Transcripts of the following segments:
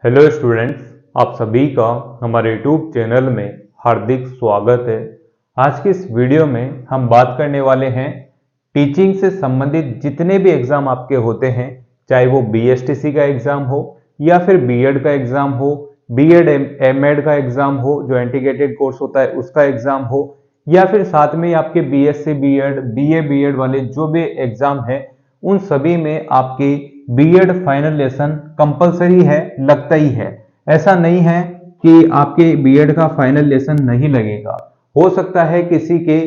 Hello students, आप सभी का हमारे यूट्यूब चैनल में हार्दिक स्वागत है। आज की इस वीडियो में हम बात करने वाले हैं टीचिंग से संबंधित जितने भी एग्ज़ाम आपके होते हैं, चाहे वो बीएसटीसी का एग्ज़ाम हो या फिर बीएड का एग्ज़ाम हो, बीएड एमएड का एग्ज़ाम हो जो इंटीग्रेटेड कोर्स होता है उसका एग्ज़ाम हो, या फिर साथ में आपके बीएससी बीएड बीए बीएड वाले जो भी एग्ज़ाम है उन सभी में आपकी बीएड फाइनल लेसन कंपलसरी है, लगता ही है। ऐसा नहीं है कि आपके बीएड का फाइनल लेसन नहीं लगेगा। हो सकता है किसी के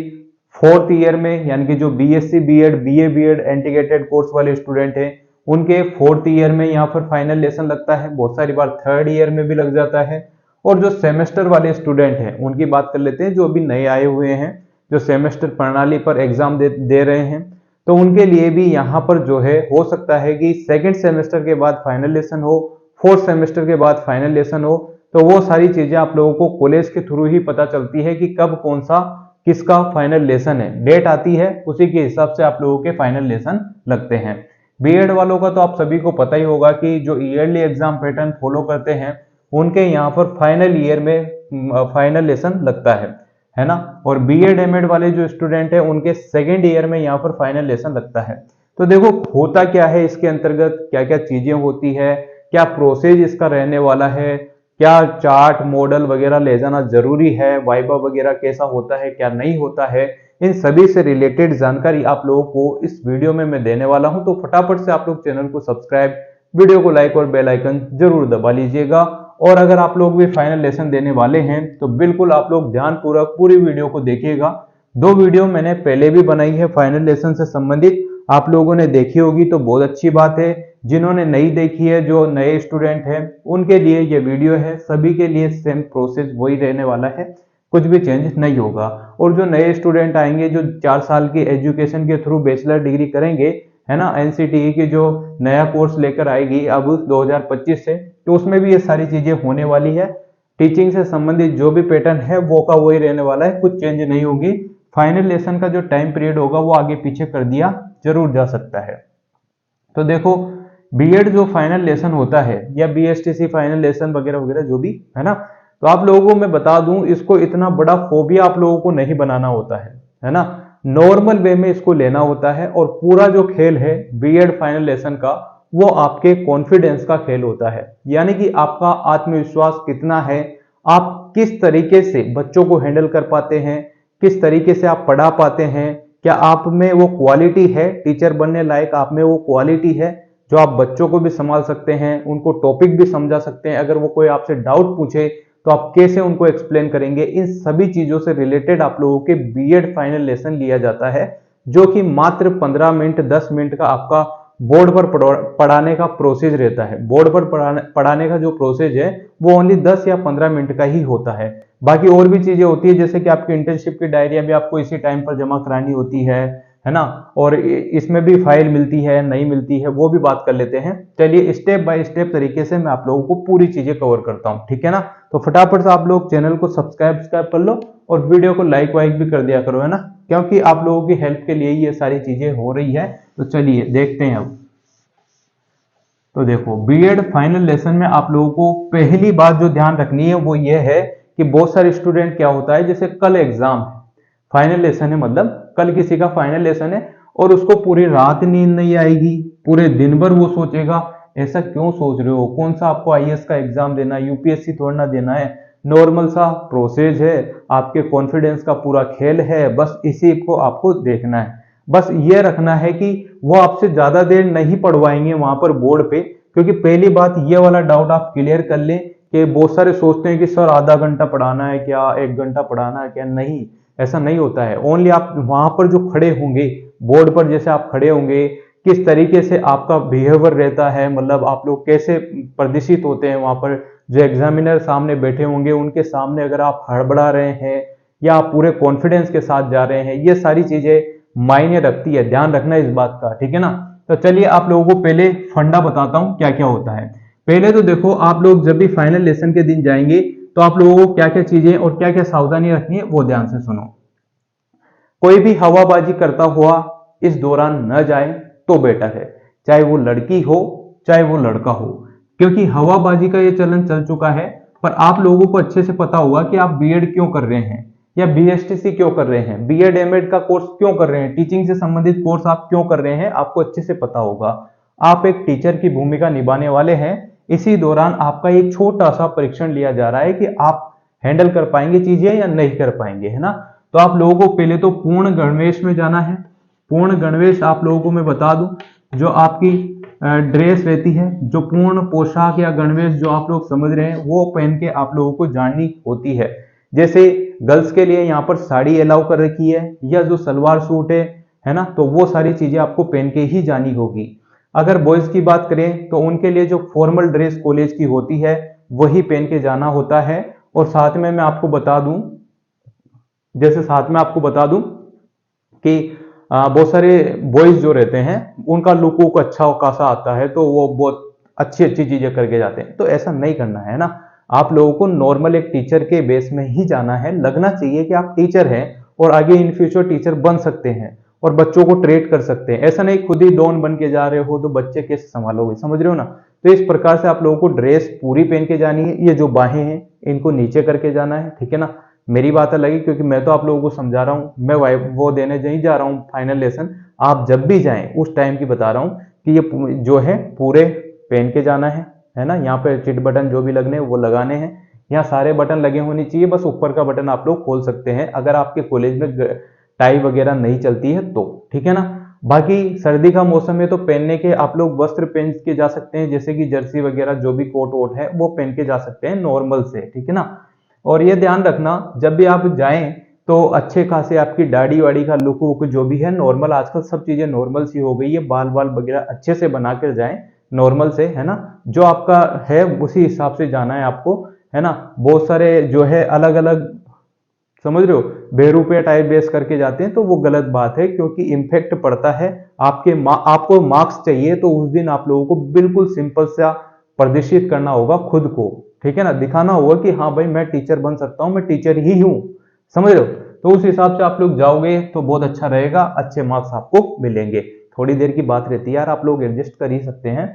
फोर्थ ईयर में, यानी कि जो BSc BEd BA BEd integrated course वाले स्टूडेंट हैं उनके फोर्थ ईयर में यहाँ पर फाइनल लेसन लगता है, बहुत सारी बार थर्ड ईयर में भी लग जाता है। और जो सेमेस्टर वाले स्टूडेंट हैं उनकी बात कर लेते हैं, जो अभी नए आए हुए हैं, जो सेमेस्टर प्रणाली पर एग्जाम दे रहे हैं, तो उनके लिए भी यहाँ पर जो है हो सकता है कि सेकंड सेमेस्टर के बाद फाइनल लेसन हो, फोर्थ सेमेस्टर के बाद फाइनल लेसन हो। तो वो सारी चीजें आप लोगों को कॉलेज के थ्रू ही पता चलती है कि कब कौन सा किसका फाइनल लेसन है, डेट आती है उसी के हिसाब से आप लोगों के फाइनल लेसन लगते हैं। बीएड वालों का तो आप सभी को पता ही होगा कि जो ईयरली एग्जाम पैटर्न फॉलो करते हैं उनके यहाँ पर फाइनल ईयर में फाइनल लेसन लगता है ना। और बीएड एमएड वाले जो स्टूडेंट है उनके सेकेंड ईयर में यहाँ पर फाइनल लेसन लगता है। तो देखो होता क्या है, इसके अंतर्गत क्या क्या चीजें होती है, क्या प्रोसेस इसका रहने वाला है, क्या चार्ट मॉडल वगैरह ले जाना जरूरी है, वाइबा वगैरह कैसा होता है क्या नहीं होता है, इन सभी से रिलेटेड जानकारी आप लोगों को इस वीडियो में मैं देने वाला हूं। तो फटाफट से आप लोग चैनल को सब्सक्राइब, वीडियो को लाइक और बेल आइकन जरूर दबा लीजिएगा। और अगर आप लोग भी फाइनल लेसन देने वाले हैं तो बिल्कुल आप लोग ध्यानपूर्वक पूरी वीडियो को देखिएगा। दो वीडियो मैंने पहले भी बनाई है फाइनल लेसन से संबंधित, आप लोगों ने देखी होगी तो बहुत अच्छी बात है। जिन्होंने नहीं देखी है, जो नए स्टूडेंट हैं, उनके लिए ये वीडियो है। सभी के लिए सेम प्रोसेस वही रहने वाला है, कुछ भी चेंज नहीं होगा। और जो नए स्टूडेंट आएंगे जो 4 साल की एजुकेशन के थ्रू बैचलर डिग्री करेंगे, है ना, एनसीटीई की जो नया कोर्स लेकर आएगी अब 2025 से, तो उसमें भी ये सारी चीजें होने वाली है। टीचिंग से संबंधित जो भी पैटर्न है वो का वही रहने वाला है, कुछ चेंज नहीं होगी। फाइनल लेसन का जो टाइम पीरियड होगा वो आगे पीछे कर दिया जरूर जा सकता है। तो देखो बीएड जो फाइनल लेसन होता है या बीएसटीसी फाइनल लेसन वगैरह वगैरह जो भी है ना, तो आप लोगों को मैं बता दूं इसको इतना बड़ा फोबिया आप लोगों को नहीं बनाना होता है ना। नॉर्मल वे में इसको लेना होता है और पूरा जो खेल है बीएड फाइनल लेसन का वो आपके कॉन्फिडेंस का खेल होता है। यानी कि आपका आत्मविश्वास कितना है, आप किस तरीके से बच्चों को हैंडल कर पाते हैं, किस तरीके से आप पढ़ा पाते हैं, क्या आप में वो क्वालिटी है, टीचर बनने लायक आप में वो क्वालिटी है जो आप बच्चों को भी संभाल सकते हैं, उनको टॉपिक भी समझा सकते हैं। अगर वो कोई आपसे डाउट पूछे तो आप कैसे उनको एक्सप्लेन करेंगे। इन सभी चीजों से रिलेटेड आप लोगों के बीएड फाइनल लेसन लिया जाता है, जो कि मात्र 15 मिनट 10 मिनट का आपका बोर्ड पर पढ़ाने का प्रोसेस रहता है। बोर्ड पर पढ़ाने का जो प्रोसेस है वो ओनली 10 या 15 मिनट का ही होता है। बाकी और भी चीजें होती है, जैसे कि आपकी इंटर्नशिप की डायरिया भी आपको इसी टाइम पर जमा करानी होती है ना। और इसमें भी फाइल मिलती है नहीं मिलती है, वो भी बात कर लेते हैं। चलिए स्टेप बाय स्टेप तरीके से मैं आप लोगों को पूरी चीजें कवर करता हूं, ठीक है ना। तो फटाफट से आप लोग चैनल को सब्सक्राइब कर लो और वीडियो को लाइक वाइक भी कर दिया करो, है ना, क्योंकि आप लोगों की हेल्प के लिए ये सारी चीजें हो रही है। तो चलिए देखते हैं अब। तो देखो बीएड फाइनल लेसन में आप लोगों को पहली बात जो ध्यान रखनी है वो ये है कि बहुत सारे स्टूडेंट क्या होता है, जैसे कल एग्जाम है, फाइनल लेसन है, मतलब कल किसी का फाइनल लेसन है और उसको पूरी रात नींद नहीं आएगी, पूरे दिन भर वो सोचेगा। ऐसा क्यों सोच रहे हो, कौन सा आपको आईएएस का एग्जाम देना है, यूपीएससी थोड़ा ना देना है, नॉर्मल सा प्रोसेस है, आपके कॉन्फिडेंस का पूरा खेल है, बस इसी को आपको देखना है। बस ये रखना है कि वो आपसे ज्यादा देर नहीं पढ़वाएंगे वहां पर बोर्ड पे, क्योंकि पहली बात ये वाला डाउट आप क्लियर कर लें कि बहुत सारे सोचते हैं कि सर आधा घंटा पढ़ाना है क्या, 1 घंटा पढ़ाना है क्या। नहीं, ऐसा नहीं होता है। ओनली आप वहां पर जो खड़े होंगे बोर्ड पर, जैसे आप खड़े होंगे, किस तरीके से आपका बिहेवियर रहता है, मतलब आप लोग कैसे प्रदर्शित होते हैं वहां पर, जो एग्जामिनर सामने बैठे होंगे उनके सामने अगर आप हड़बड़ा रहे हैं या आप पूरे कॉन्फिडेंस के साथ जा रहे हैं, ये सारी चीजें मायने रखती है। ध्यान रखना इस बात का, ठीक है ना। तो चलिए आप लोगों को पहले फंडा बताता हूं क्या क्या होता है। पहले तो देखो आप लोग जब भी फाइनल लेसन के दिन जाएंगे तो आप लोगों को क्या क्या चीजें और क्या क्या सावधानी रखनी है वो ध्यान से सुनो। कोई भी हवाबाजी करता हुआ इस दौरान न जाए तो बेटर है, चाहे वो लड़की हो चाहे वो लड़का हो। क्योंकि हवाबाजी का ये चलन चल चुका है। पर आप लोगों को अच्छे से पता होगा कि आप बीएड क्यों कर रहे हैं या बीएसटीसी क्यों कर रहे हैं, बीएड एमएड का कोर्स क्यों कर रहे हैं, टीचिंग से संबंधित कोर्स आप क्यों कर रहे हैं, आपको अच्छे से पता होगा। आप एक टीचर की भूमिका निभाने वाले हैं। इसी दौरान आपका एक छोटा सा परीक्षण लिया जा रहा है कि आप हैंडल कर पाएंगे चीजें या नहीं कर पाएंगे, है ना। तो आप लोगों को पहले तो पूर्ण गणवेश में जाना है। पूर्ण गणवेश आप लोगों को मैं बता दूं, जो आपकी ड्रेस रहती है, जो पूर्ण पोशाक या गणवेश जो आप लोग समझ रहे हैं, वो पहन के आप लोगों को जानी होती है। जैसे गर्ल्स के लिए यहाँ पर साड़ी अलाउ कर रखी है, या जो सलवार सूट है ना, तो वो सारी चीजें आपको पहन के ही जानी होगी। अगर बॉयज की बात करें तो उनके लिए जो फॉर्मल ड्रेस कॉलेज की होती है वही पहन के जाना होता है। और साथ में मैं आपको बता दूं, जैसे साथ में आपको बता दूं कि बहुत सारे बॉयज जो रहते हैं उनका लुक वुक अच्छा खासा आता है, तो वो बहुत अच्छी अच्छी चीजें करके जाते हैं। तो ऐसा नहीं करना है ना, आप लोगों को नॉर्मल एक टीचर के बेस में ही जाना है। लगना चाहिए कि आप टीचर हैं और आगे इन फ्यूचर टीचर बन सकते हैं और बच्चों को ट्रेट कर सकते हैं। ऐसा नहीं खुद ही डॉन बन के जा रहे हो तो बच्चे कैसे संभालोगे, समझ रहे हो ना। तो इस प्रकार से आप लोगों को ड्रेस पूरी पहन के जानी है। ये जो बाहें हैं इनको नीचे करके जाना है, ठीक है ना। मेरी बात अलग है क्योंकि मैं तो आप लोगों को समझा रहा हूं, मैं वो देने नहीं जा रहा हूं फाइनल लेसन। आप जब भी जाएं उस टाइम की बता रहा हूं कि ये जो है पूरे पहन के जाना है ना। यहाँ पे चिट बटन जो भी लगने वो लगाने हैं। यहाँ सारे बटन लगे होने चाहिए, बस ऊपर का बटन आप लोग खोल सकते हैं अगर आपके कॉलेज में टाई वगैरह नहीं चलती है तो, ठीक है ना। बाकी सर्दी का मौसम है तो पहनने के आप लोग वस्त्र पहन के जा सकते हैं, जैसे कि जर्सी वगैरह जो भी कोट वोट है वो पहन के जा सकते हैं नॉर्मल से, ठीक है ना। और ये ध्यान रखना जब भी आप जाएं तो अच्छे खासे आपकी दाढ़ी वाड़ी का लुक वुक जो भी है नॉर्मल, आजकल सब चीजें नॉर्मल सी हो गई है, बाल बाल वगैरह अच्छे से बना कर जाएं नॉर्मल से, है ना। जो आपका है उसी हिसाब से जाना है आपको, है ना। बहुत सारे जो है अलग अलग, समझ रहे हो, बेरुपया टाइप बेस करके जाते हैं तो वो गलत बात है, क्योंकि इम्पैक्ट पड़ता है आपको मार्क्स चाहिए तो उस दिन आप लोगों को बिल्कुल सिंपल सा प्रदर्शित करना होगा खुद को, ठीक है ना। दिखाना होगा कि हाँ भाई मैं टीचर बन सकता हूं, मैं टीचर ही हूं, समझ रहे हो। तो उस हिसाब से आप लोग जाओगे तो बहुत अच्छा रहेगा, अच्छे मार्क्स आपको मिलेंगे। थोड़ी देर की बात रहती है यार, आप लोग एडजस्ट कर ही सकते हैं,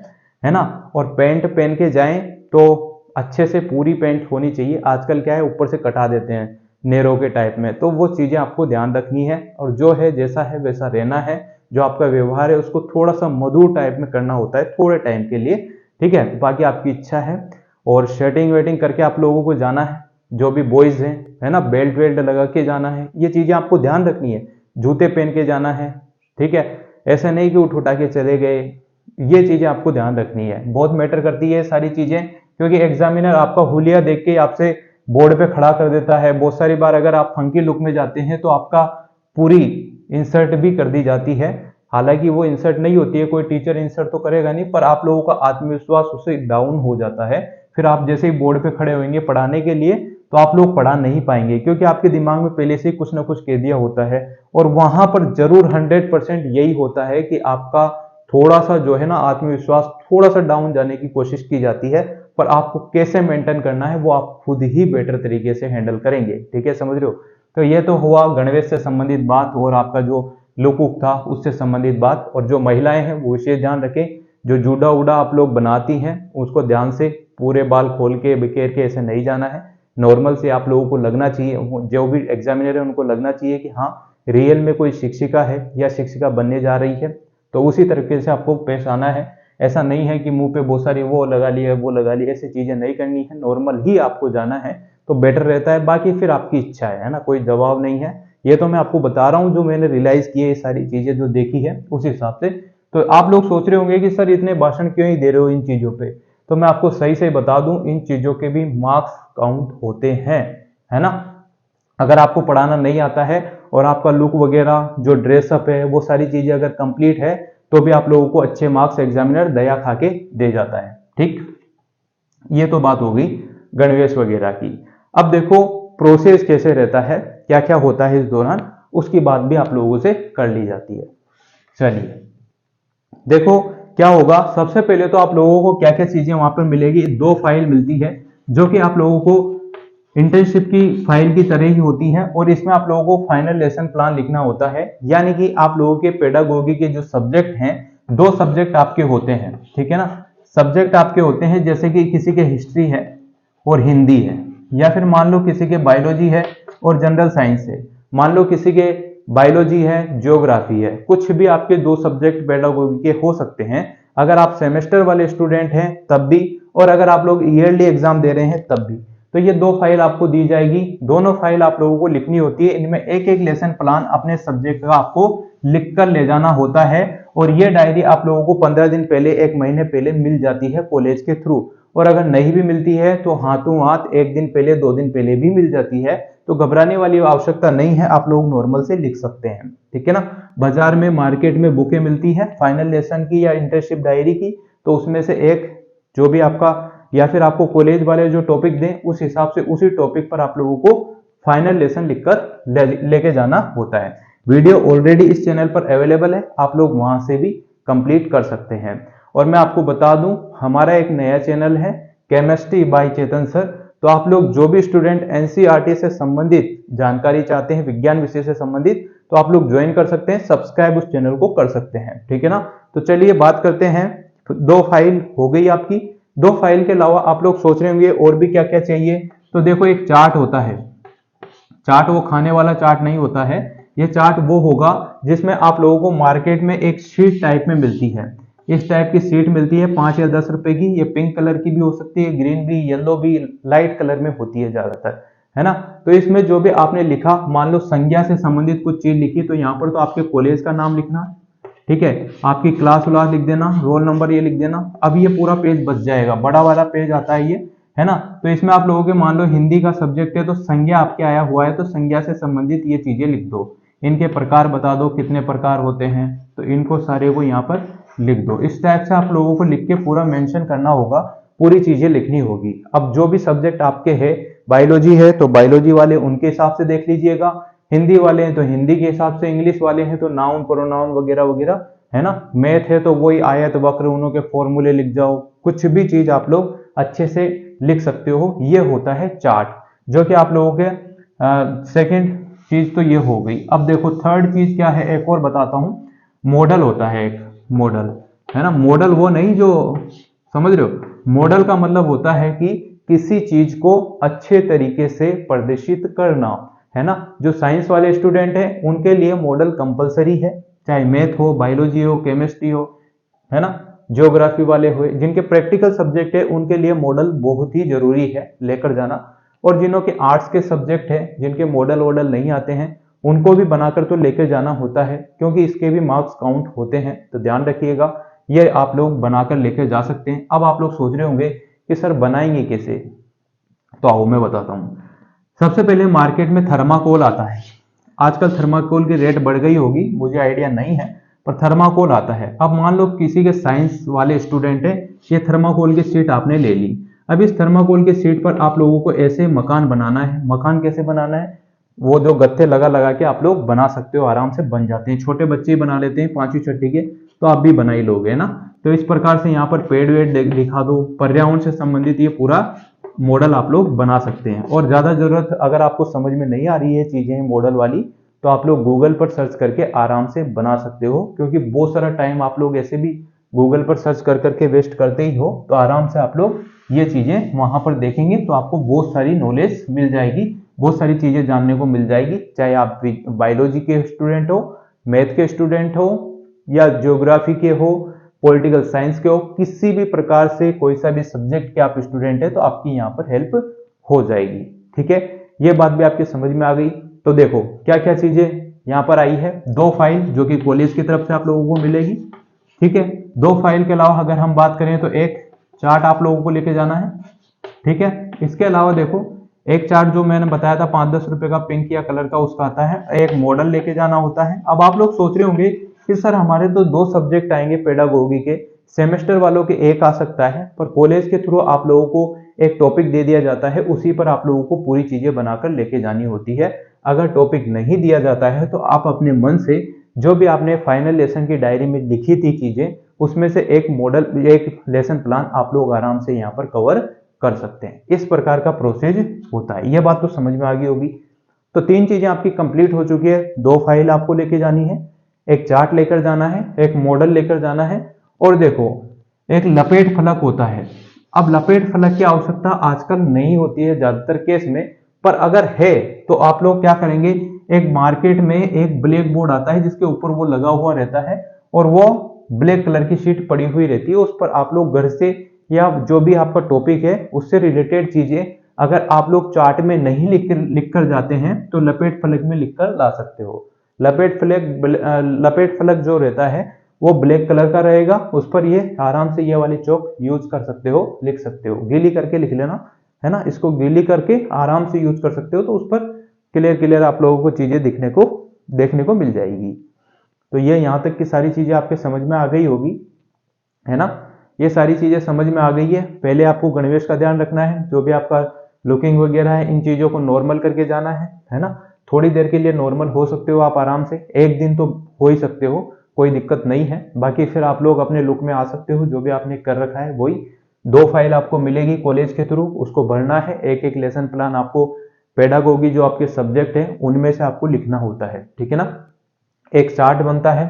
है ना। और पैंट पहन के जाएं तो अच्छे से पूरी पैंट होनी चाहिए। आजकल क्या है ऊपर से कटा देते हैं नेरो के टाइप में, तो वो चीजें आपको ध्यान रखनी है। और जो है जैसा है वैसा रहना है, जो आपका व्यवहार है उसको थोड़ा सा मधुर टाइप में करना होता है थोड़े टाइम के लिए, ठीक है। बाकी आपकी इच्छा है। और शर्टिंग वेटिंग करके आप लोगों को जाना है, जो भी बॉयज हैं, है ना। बेल्ट वेल्ट लगा के जाना है, ये चीजें आपको ध्यान रखनी है। जूते पहन के जाना है, ठीक है। ऐसा नहीं कि उठ उठा के चले गए, ये चीजें आपको ध्यान रखनी है। बहुत मैटर करती है सारी चीजें, क्योंकि एग्जामिनर आपका हुलिया देख के आपसे बोर्ड पे खड़ा कर देता है। बहुत सारी बार अगर आप फंकी लुक में जाते हैं तो आपका पूरी इंसर्ट भी कर दी जाती है। हालांकि वो इंसर्ट नहीं होती है, कोई टीचर इंसर्ट तो करेगा नहीं, पर आप लोगों का आत्मविश्वास उससे डाउन हो जाता है। फिर आप जैसे ही बोर्ड पे खड़े होंगे पढ़ाने के लिए तो आप लोग पढ़ा नहीं पाएंगे, क्योंकि आपके दिमाग में पहले से ही कुछ ना कुछ कह दिया होता है। और वहां पर जरूर 100% यही होता है कि आपका थोड़ा सा जो है ना आत्मविश्वास थोड़ा सा डाउन जाने की कोशिश की जाती है। पर आपको कैसे मेंटेन करना है वो आप खुद ही बेटर तरीके से हैंडल करेंगे, ठीक है, समझ रहे हो। तो ये तो हुआ गणवेश से संबंधित बात और आपका जो लुक वुक था उससे संबंधित बात। और जो महिलाएं हैं वो विशेष ध्यान रखें, जो जूड़ा उड़ा आप लोग बनाती हैं उसको ध्यान से पूरे बाल खोल के बिखेर के ऐसे नहीं जाना है। नॉर्मल से आप लोगों को लगना चाहिए, जो भी एग्जामिनर है उनको लगना चाहिए कि हाँ रियल में कोई शिक्षिका है या शिक्षिका बनने जा रही है, तो उसी तरीके से आपको पेश आना है। ऐसा नहीं है कि मुंह पे बहुत सारी वो लगा लिया वो लगा लिया, ऐसी चीजें नहीं करनी है, नॉर्मल ही आपको जाना है तो बेटर रहता है। बाकी फिर आपकी इच्छा है ना, कोई दबाव नहीं है। ये तो मैं आपको बता रहा हूँ जो मैंने रियलाइज किए, ये सारी चीजें जो देखी है उस हिसाब से। तो आप लोग सोच रहे होंगे कि सर इतने भाषण क्यों ही दे रहे हो इन चीजों पे, तो मैं आपको सही से बता दूं इन चीजों के भी मार्क्स काउंट होते हैं, है ना। अगर आपको पढ़ाना नहीं आता है और आपका लुक वगैरह जो ड्रेसअप है वो सारी चीजें अगर कंप्लीट है तो भी आप लोगों को अच्छे मार्क्स एग्जामिनर दया खा के दे जाता है, ठीक। ये तो बात हो गई गणवेश वगैरह की। अब देखो प्रोसेस कैसे रहता है, क्या क्या होता है इस दौरान, उसकी बात भी आप लोगों से कर ली जाती है। चलिए देखो क्या होगा। सबसे पहले तो आप लोगों को क्या क्या चीजें वहां पर मिलेगी, 2 फाइल मिलती है जो कि आप लोगों को इंटर्नशिप की फाइल की तरह ही होती है। और इसमें आप लोगों को फाइनल लेसन प्लान लिखना होता है, यानी कि आप लोगों के पेडागोगी के जो सब्जेक्ट हैं 2 सब्जेक्ट आपके होते हैं, ठीक है ना। सब्जेक्ट आपके होते हैं, जैसे कि किसी के हिस्ट्री है और हिंदी है, या फिर मान लो किसी के बायोलॉजी है और जनरल साइंस है, मान लो किसी के बायोलॉजी है, ज्योग्राफी है, कुछ भी आपके दो सब्जेक्ट पेडागोगी के हो सकते हैं। अगर आप सेमेस्टर वाले स्टूडेंट हैं तब भी, और अगर आप लोग ईयरली एग्जाम दे रहे हैं तब भी। तो ये दो फाइल आपको दी जाएगी, दोनों फाइल आप लोगों को लिखनी होती है। इनमें एक एक लेसन प्लान अपने सब्जेक्ट का आपको लिख कर ले जाना होता है, और ये डायरी आप लोगों को 15 दिन पहले, 1 महीने पहले मिल जाती है कॉलेज के थ्रू। और अगर नहीं भी मिलती है तो हाथों हाथ 1 दिन पहले, 2 दिन पहले भी मिल जाती है। तो घबराने वाली आवश्यकता नहीं है, आप लोग नॉर्मल से लिख सकते हैं, ठीक है ना। बाजार में, मार्केट में बुकें मिलती है फाइनल लेसन की या इंटर्नशिप डायरी की, तो उसमें से एक जो भी आपका, या फिर आपको कॉलेज वाले जो टॉपिक दें उस हिसाब से उसी टॉपिक पर आप लोगों को फाइनल लेसन लिखकर लेके जाना होता है। वीडियो ऑलरेडी इस चैनल पर अवेलेबल है, आप लोग वहां से भी कंप्लीट कर सकते हैं। और मैं आपको बता दूं, हमारा एक नया चैनल है केमिस्ट्री बाय चेतन सर। तो आप लोग जो भी स्टूडेंट एनसीईआरटी से संबंधित जानकारी चाहते हैं, विज्ञान विषय से संबंधित, तो आप लोग ज्वाइन कर सकते हैं, सब्सक्राइब उस चैनल को कर सकते हैं, ठीक है ना। तो चलिए बात करते हैं। 2 फाइल हो गई आपकी। 2 फाइल के अलावा आप लोग सोच रहे होंगे और भी क्या क्या चाहिए। तो देखो, एक चार्ट होता है। चार्ट वो खाने वाला चार्ट नहीं होता है, ये चार्ट वो होगा जिसमें आप लोगों को मार्केट में एक शीट टाइप में मिलती है। इस टाइप की शीट मिलती है 5 या 10 रुपए की। ये पिंक कलर की भी हो सकती है, ग्रीन भी, येलो भी, लाइट कलर में होती है ज्यादातर, है ना। तो इसमें जो भी आपने लिखा, मान लो संज्ञा से संबंधित कुछ चीज लिखी, तो यहाँ पर तो आपके कॉलेज का नाम लिखना, ठीक है, आपकी क्लास व्लास लिख देना, रोल नंबर ये लिख देना। अब ये पूरा पेज बच जाएगा, बड़ा वाला पेज आता है ये, है ना। तो इसमें आप लोगों के, मान लो हिंदी का सब्जेक्ट है तो संज्ञा आपके आया हुआ है, तो संज्ञा से संबंधित ये चीजें लिख दो, इनके प्रकार बता दो, कितने प्रकार होते हैं, तो इनको सारे को यहाँ पर लिख दो। इस टाइप से आप लोगों को लिख के पूरा मेंशन करना होगा, पूरी चीजें लिखनी होगी। अब जो भी सब्जेक्ट आपके है, बायोलॉजी है तो बायोलॉजी वाले उनके हिसाब से देख लीजिएगा, हिंदी वाले हैं तो हिंदी के हिसाब से, इंग्लिश वाले हैं तो नाउन, प्रोनाउन वगैरह वगैरह, है ना। मैथ है तो वही आयत, वक्र, उनों के फॉर्मूले लिख जाओ। कुछ भी चीज आप लोग अच्छे से लिख सकते हो। ये होता है चार्ट, जो कि आप लोगों के सेकंड चीज तो ये हो गई। अब देखो थर्ड चीज क्या है, एक और बताता हूं। मॉडल होता है एक, मॉडल, है ना। मॉडल वो नहीं जो, समझ रहे हो, मॉडल का मतलब होता है कि किसी चीज को अच्छे तरीके से प्रदर्शित करना, है ना। जो साइंस वाले स्टूडेंट हैं उनके लिए मॉडल कंपलसरी है, चाहे मैथ हो, बायोलॉजी हो, केमिस्ट्री हो, है ना। ज्योग्राफी वाले हुए, जिनके प्रैक्टिकल सब्जेक्ट है उनके लिए मॉडल बहुत ही जरूरी है लेकर जाना। और जिनों के आर्ट्स के सब्जेक्ट है, जिनके मॉडल वॉडल नहीं आते हैं, उनको भी बनाकर तो लेकर जाना होता है, क्योंकि इसके भी मार्क्स काउंट होते हैं। तो ध्यान रखिएगा, ये आप लोग बनाकर लेकर जा सकते हैं। अब आप लोग सोच रहे होंगे कि सर बनाएंगे कैसे, तो आओ मैं बताता हूँ। सबसे पहले मार्केट में थर्माकोल आता है। आजकल थर्माकोल की रेट बढ़ गई होगी, मुझे आइडिया नहीं है, पर थर्माकोल आता है। अब मान लो किसी के साइंस वाले स्टूडेंट है, ये थर्माकोल की शीट आपने ले ली। अब इस थर्माकोल की शीट पर आप लोगों को ऐसे मकान बनाना है। मकान कैसे बनाना है, वो जो गत्ते लगा लगा के आप लोग बना सकते हो, आराम से बन जाते हैं। छोटे बच्चे ही बना लेते हैं 5वीं 6वीं के, तो आप भी बना ही लोगे ना। तो इस प्रकार से यहाँ पर पेड़ वेड़ दिखा दो, पर्यावरण से संबंधित ये पूरा मॉडल आप लोग बना सकते हैं। और ज्यादा जरूरत अगर आपको समझ में नहीं आ रही है चीजें मॉडल वाली, तो आप लोग गूगल पर सर्च करके आराम से बना सकते हो, क्योंकि बहुत सारा टाइम आप लोग ऐसे भी गूगल पर सर्च कर करके वेस्ट करते ही हो। तो आराम से आप लोग ये चीजें वहां पर देखेंगे तो आपको बहुत सारी नॉलेज मिल जाएगी, बहुत सारी चीजें जानने को मिल जाएगी। चाहे आप बायोलॉजी के स्टूडेंट हो, मैथ के स्टूडेंट हो, या ज्योग्राफी के हो, पॉलिटिकल साइंस के हो, किसी भी प्रकार से कोई सा भी सब्जेक्ट के आप स्टूडेंट है, तो आपकी यहाँ पर हेल्प हो जाएगी, ठीक है। ये बात भी आपके समझ में आ गई। तो देखो क्या क्या चीजें यहाँ पर आई है। 2 फाइल जो कि कॉलेज की तरफ से आप लोगों को मिलेगी, ठीक है। 2 फाइल के अलावा अगर हम बात करें तो एक चार्ट आप लोगों को लेके जाना है, ठीक है। इसके अलावा देखो एक चार्ट जो मैंने बताया था 5-10 रुपए का, पिंक या कलर का, उसका आता है। एक मॉडल लेके जाना होता है। अब आप लोग सोच रहे होंगे कि सर हमारे तो 2 सब्जेक्ट आएंगे पेडागोगी के, सेमेस्टर वालों के एक आ सकता है, पर कॉलेज के थ्रू आप लोगों को एक टॉपिक दे दिया जाता है, उसी पर आप लोगों को पूरी चीजें बनाकर लेके जानी होती है। अगर टॉपिक नहीं दिया जाता है तो आप अपने मन से जो भी आपने फाइनल लेसन की डायरी में लिखी थी चीजें, उसमें से एक मॉडल, एक लेसन प्लान आप लोग आराम से यहाँ पर कवर कर सकते हैं। इस प्रकार का प्रोसेस होता है। यह बात तो समझ में आ गई होगी। तो 3 चीजें आपकी कंप्लीट हो चुकी है। 2 फाइल आपको लेके जानी है, एक चार्ट लेकर जाना है, एक मॉडल लेकर जाना है। और देखो एक लपेट फलक होता है। अब लपेट फलक की आवश्यकता आजकल नहीं होती है ज्यादातर केस में, पर अगर है तो आप लोग क्या करेंगे, एक मार्केट में एक ब्लैक बोर्ड आता है जिसके ऊपर वो लगा हुआ रहता है और वो ब्लैक कलर की शीट पड़ी हुई रहती है। उस पर आप लोग घर से या जो भी आपका टॉपिक है उससे रिलेटेड चीजें अगर आप लोग चार्ट में नहीं लिख कर जाते हैं तो लपेट फलक में लिखकर ला सकते हो। लपेट फलक जो रहता है वो ब्लैक कलर का रहेगा, उस पर ये आराम से ये वाली चौक यूज कर सकते हो, लिख सकते हो, गीली करके लिख लेना, है ना, इसको गीली करके आराम से यूज कर सकते हो। तो उस पर क्लियर आप लोगों को चीजें देखने को मिल जाएगी। तो ये यहाँ तक की सारी चीजें आपके समझ में आ गई होगी, है ना, ये सारी चीजें समझ में आ गई है। पहले आपको गणवेश का ध्यान रखना है, जो भी आपका लुकिंग वगैरह है इन चीजों को नॉर्मल करके जाना है ना। थोड़ी देर के लिए नॉर्मल हो सकते हो आप आराम से, एक दिन तो हो ही सकते हो, कोई दिक्कत नहीं है। बाकी फिर आप लोग अपने लुक में आ सकते हो, जो भी आपने कर रखा है वही। 2 फाइल आपको मिलेगी कॉलेज के थ्रू, उसको भरना है। एक लेसन प्लान आपको पेडागोगी जो आपके सब्जेक्ट है उनमें से आपको लिखना होता है, ठीक है ना। एक चार्ट बनता है,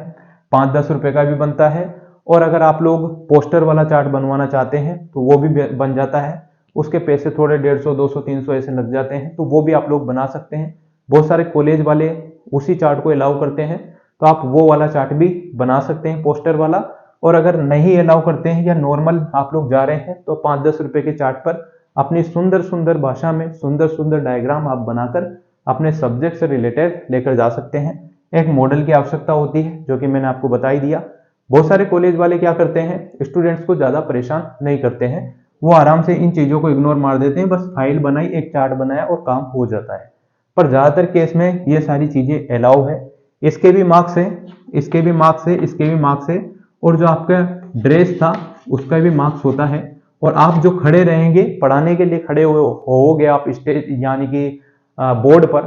5-10 रुपए का भी बनता है, और अगर आप लोग पोस्टर वाला चार्ट बनवाना चाहते हैं तो वो भी बन जाता है। उसके पैसे थोड़े 150, 200, 300 ऐसे लग जाते हैं, तो वो भी आप लोग बना सकते हैं। बहुत सारे कॉलेज वाले उसी चार्ट को अलाउ करते हैं, तो आप वो वाला चार्ट भी बना सकते हैं, पोस्टर वाला। और अगर नहीं अलाउ करते हैं या नॉर्मल आप लोग जा रहे हैं तो 5-10 रुपए के चार्ट पर अपनी सुंदर सुंदर भाषा में सुंदर सुंदर डायग्राम आप बनाकर अपने सब्जेक्ट से रिलेटेड लेकर जा सकते हैं। एक मॉडल की आवश्यकता होती है जो कि मैंने आपको बता ही दिया। बहुत सारे कॉलेज वाले क्या करते हैं, स्टूडेंट्स को ज्यादा परेशान नहीं करते हैं, वो आराम से इन चीजों को इग्नोर मार देते हैं, बस फाइल बनाई, एक चार्ट बनाया और काम हो जाता है। पर ज्यादातर केस में ये सारी चीजें अलाउ है। इसके भी मार्क्स है, इसके भी मार्क्स है, इसके भी मार्क्स है, और जो आपका ड्रेस था उसका भी मार्क्स होता है। और आप जो खड़े रहेंगे पढ़ाने के लिए, खड़े होगे आप स्टेज यानी कि बोर्ड पर,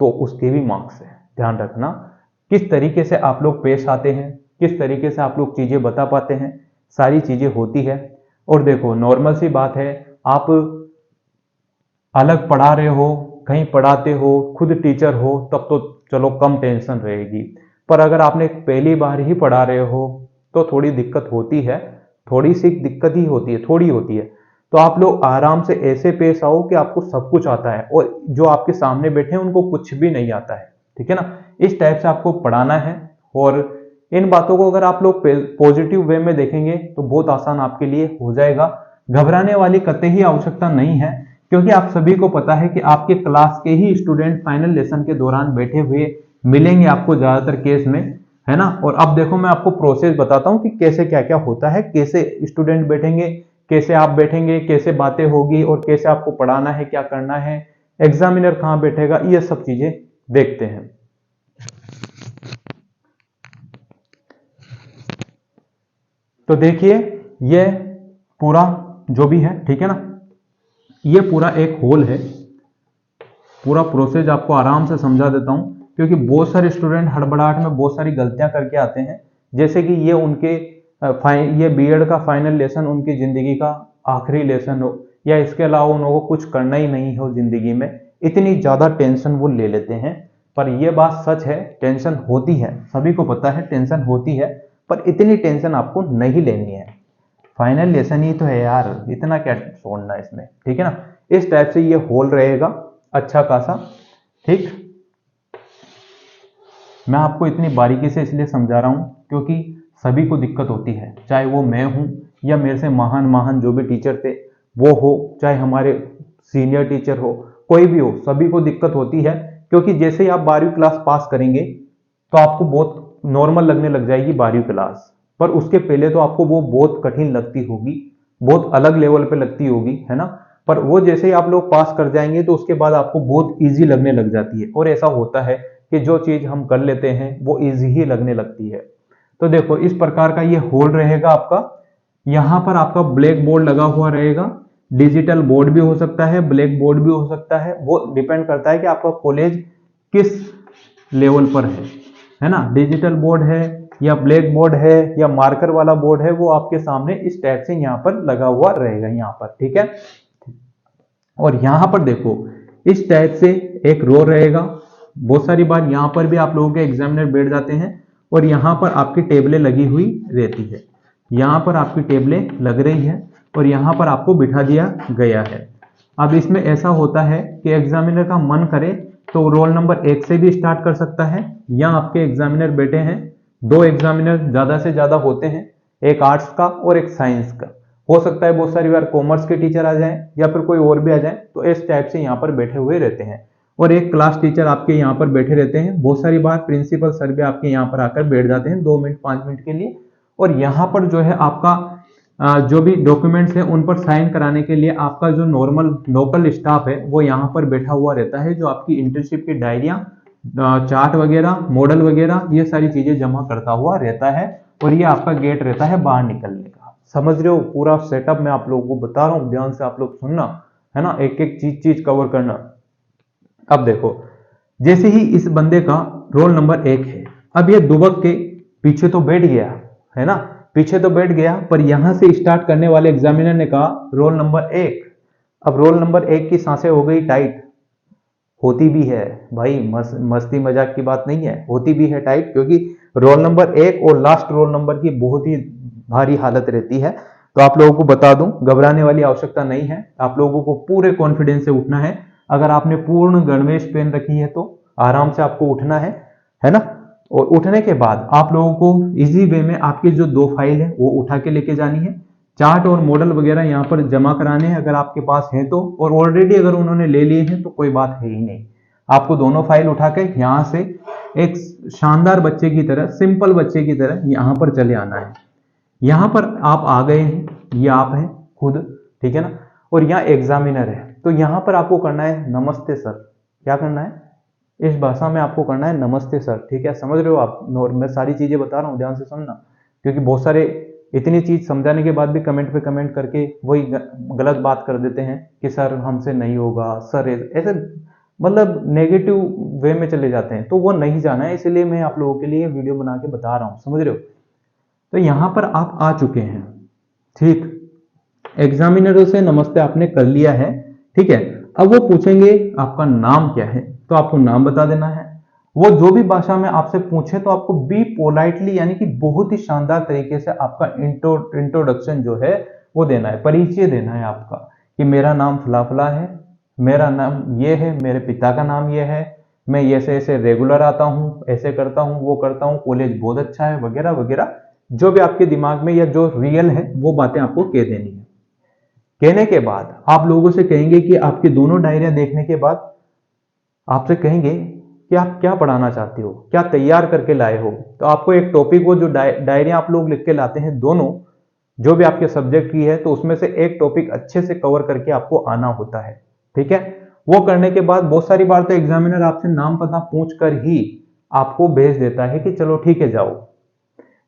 तो उसके भी मार्क्स है। ध्यान रखना किस तरीके से आप लोग पेश आते हैं, किस तरीके से आप लोग चीजें बता पाते हैं, सारी चीजें होती है। और देखो नॉर्मल सी बात है, आप अलग पढ़ा रहे हो, कहीं पढ़ाते हो, खुद टीचर हो, तब तो चलो कम टेंशन रहेगी। पर अगर आपने पहली बार ही पढ़ा रहे हो तो थोड़ी दिक्कत होती है, थोड़ी सी दिक्कत ही होती है, थोड़ी होती है। तो आप लोग आराम से ऐसे पेश आओ कि आपको सब कुछ आता है और जो आपके सामने बैठे हैं उनको कुछ भी नहीं आता है, ठीक है ना। इस टाइप से आपको पढ़ाना है। और इन बातों को अगर आप लोग पॉजिटिव वे में देखेंगे तो बहुत आसान आपके लिए हो जाएगा। घबराने वाली कतई आवश्यकता नहीं है, क्योंकि आप सभी को पता है कि आपके क्लास के ही स्टूडेंट फाइनल लेसन के दौरान बैठे हुए मिलेंगे आपको ज्यादातर केस में, है ना। और अब देखो मैं आपको प्रोसेस बताता हूं कि कैसे क्या क्या होता है, कैसे स्टूडेंट बैठेंगे, कैसे आप बैठेंगे, कैसे बातें होगी और कैसे आपको पढ़ाना है, क्या करना है, एग्जामिनर कहां बैठेगा, ये सब चीजें देखते हैं। तो देखिए ये पूरा जो भी है, ठीक है ना, ये पूरा एक होल है। पूरा प्रोसेस आपको आराम से समझा देता हूं, क्योंकि बहुत सारे स्टूडेंट हड़बड़ाहट में बहुत सारी गलतियां करके आते हैं। जैसे कि ये उनके ये बीएड का फाइनल लेसन उनकी जिंदगी का आखिरी लेसन हो, या इसके अलावा उनको कुछ करना ही नहीं हो जिंदगी में, इतनी ज्यादा टेंशन वो ले लेते हैं। पर यह बात सच है, टेंशन होती है, सभी को पता है टेंशन होती है, पर इतनी टेंशन आपको नहीं लेनी है। फाइनल लेसन ही तो है यार, इतना क्या छोड़ना इसमें, ठीक है ना। इस टाइप से ये होल रहेगा अच्छा खासा, ठीक। मैं आपको इतनी बारीकी से इसलिए समझा रहा हूं क्योंकि सभी को दिक्कत होती है, चाहे वो मैं हूं या मेरे से महान महान जो भी टीचर थे वो हो, चाहे हमारे सीनियर टीचर हो, कोई भी हो, सभी को दिक्कत होती है। क्योंकि जैसे ही आप 12वीं क्लास पास करेंगे तो आपको बहुत नॉर्मल लगने लग जाएगी 12वीं क्लास, पर उसके पहले तो आपको वो बहुत कठिन लगती होगी, बहुत अलग लेवल पे लगती होगी, है ना। पर वो जैसे ही आप लोग पास कर जाएंगे तो उसके बाद आपको बहुत इजी लगने लग जाती है। और ऐसा होता है कि जो चीज हम कर लेते हैं वो इजी ही लगने लगती है। तो देखो इस प्रकार का ये होल रहेगा आपका। यहां पर आपका ब्लैक बोर्ड लगा हुआ रहेगा, डिजिटल बोर्ड भी हो सकता है, ब्लैक बोर्ड भी हो सकता है, वो डिपेंड करता है कि आपका कॉलेज किस लेवल पर है ना। डिजिटल बोर्ड है या ब्लैक बोर्ड है या मार्कर वाला बोर्ड है, वो आपके सामने इस टाइप से यहाँ पर लगा हुआ रहेगा यहाँ पर, ठीक है। और यहां पर देखो इस टाइप से एक रो रहेगा। बहुत सारी बार यहां पर भी आप लोगों के एग्जामिनर बैठ जाते हैं और यहां पर आपकी टेबलें लगी हुई रहती है। यहाँ पर आपकी टेबलें लग रही है और यहाँ पर आपको बिठा दिया गया है। अब इसमें ऐसा होता है कि एग्जामिनर का मन करे तो रोल नंबर 1 से भी स्टार्ट कर सकता है, या आपके एग्जामिनर बैठे हैं, 2 एग्जामिनर ज़्यादा से ज़्यादा होते हैं, एक आर्ट्स का और एक साइंस का। हो सकता है बहुत सारी बार कॉमर्स के टीचर आ जाएं या फिर कोई और भी आ जाए, तो इस टाइप से यहाँ पर बैठे हुए रहते हैं। और एक क्लास टीचर आपके यहाँ पर बैठे रहते हैं। बहुत सारी बार प्रिंसिपल सर भी आपके यहाँ पर आकर बैठ जाते हैं 2 मिनट 5 मिनट के लिए। और यहाँ पर जो है आपका जो भी डॉक्यूमेंट्स हैं उन पर साइन कराने के लिए आपका जो नॉर्मल लोकल स्टाफ है वो यहाँ पर बैठा हुआ रहता है, जो आपकी इंटर्नशिप की डायरियां, चार्ट वगैरह, मॉडल वगैरह, ये सारी चीजें जमा करता हुआ रहता है। और ये आपका गेट रहता है बाहर निकलने का। समझ रहे हो? पूरा सेटअप मैं आप लोगों को बता रहा हूँ, ध्यान से आप लोग सुनना, है ना, एक एक चीज कवर करना। अब देखो, जैसे ही इस बंदे का रोल नंबर 1 है, अब ये दुबक के पीछे तो बैठ गया, है ना, पीछे तो बैठ गया, पर यहां से स्टार्ट करने वाले एग्जामिनर ने कहा रोल नंबर 1। अब रोल नंबर 1 की सांसें हो गई टाइट, होती भी है भाई, मस्ती मजाक की बात नहीं है, होती भी है टाइट, क्योंकि रोल नंबर 1 और लास्ट रोल नंबर की बहुत ही भारी हालत रहती है। तो आप लोगों को बता दूं, घबराने वाली आवश्यकता नहीं है, आप लोगों को पूरे कॉन्फिडेंस से उठना है। अगर आपने पूर्ण गणवेश पहन रखी है तो आराम से आपको उठना है ना। और उठने के बाद आप लोगों को इजी वे में आपकी जो 2 फाइल है वो उठा के लेके जानी है। चार्ट और मॉडल वगैरह यहाँ पर जमा कराने हैं अगर आपके पास है तो, और ऑलरेडी अगर उन्होंने ले लिए हैं तो कोई बात है ही नहीं। आपको दोनों फाइल उठा के यहाँ से एक शानदार बच्चे की तरह, सिंपल बच्चे की तरह यहाँ पर चले आना है। यहाँ पर आप आ गए हैं, ये आप हैं खुद, ठीक है ना, और यहाँ एग्जामिनर है। तो यहाँ पर आपको करना है नमस्ते सर। क्या करना है? इस भाषा में आपको करना है नमस्ते सर, ठीक है, समझ रहे हो आप? मैं सारी चीजें बता रहा हूँ, ध्यान से सुनना, क्योंकि बहुत सारे इतनी चीज समझाने के बाद भी कमेंट पे कमेंट करके वही गलत बात कर देते हैं कि सर हमसे नहीं होगा, सर ऐसे मतलब नेगेटिव वे में चले जाते हैं, तो वो नहीं जाना है, इसलिए मैं आप लोगों के लिए वीडियो बना के बता रहा हूँ, समझ रहे हो? तो यहाँ पर आप आ चुके हैं, ठीक, एग्जामिनरों से नमस्ते आपने कर लिया है, ठीक है। अब वो पूछेंगे आपका नाम क्या है, तो आपको नाम बता देना है। वो जो भी भाषा में आपसे पूछे तो आपको बी पोलाइटली, यानी कि बहुत ही शानदार तरीके से आपका इंट्रोडक्शन जो है वो देना है, परिचय देना है आपका, कि मेरा नाम फला फला है, मेरा नाम ये है, मेरे पिता का नाम ये है, मैं ऐसे ऐसे रेगुलर आता हूँ, ऐसे करता हूँ, वो करता हूँ, कॉलेज बहुत अच्छा है, वगैरह वगैरह, जो भी आपके दिमाग में या जो रियल है वो बातें आपको कह देनी है। कहने के बाद आप लोगों से कहेंगे कि आपकी दोनों डायरियां देखने के बाद आपसे कहेंगे कि आप क्या पढ़ाना चाहते हो, क्या तैयार करके लाए हो। तो आपको एक टॉपिक, वो जो डायरियां आप लोग लिख के लाते हैं दोनों, जो भी आपके सब्जेक्ट की है, तो उसमें से एक टॉपिक अच्छे से कवर करके आपको आना होता है, ठीक है। वो करने के बाद बहुत सारी बार तो एग्जामिनर आपसे नाम पता पूछ कर ही आपको भेज देता है कि चलो ठीक है जाओ।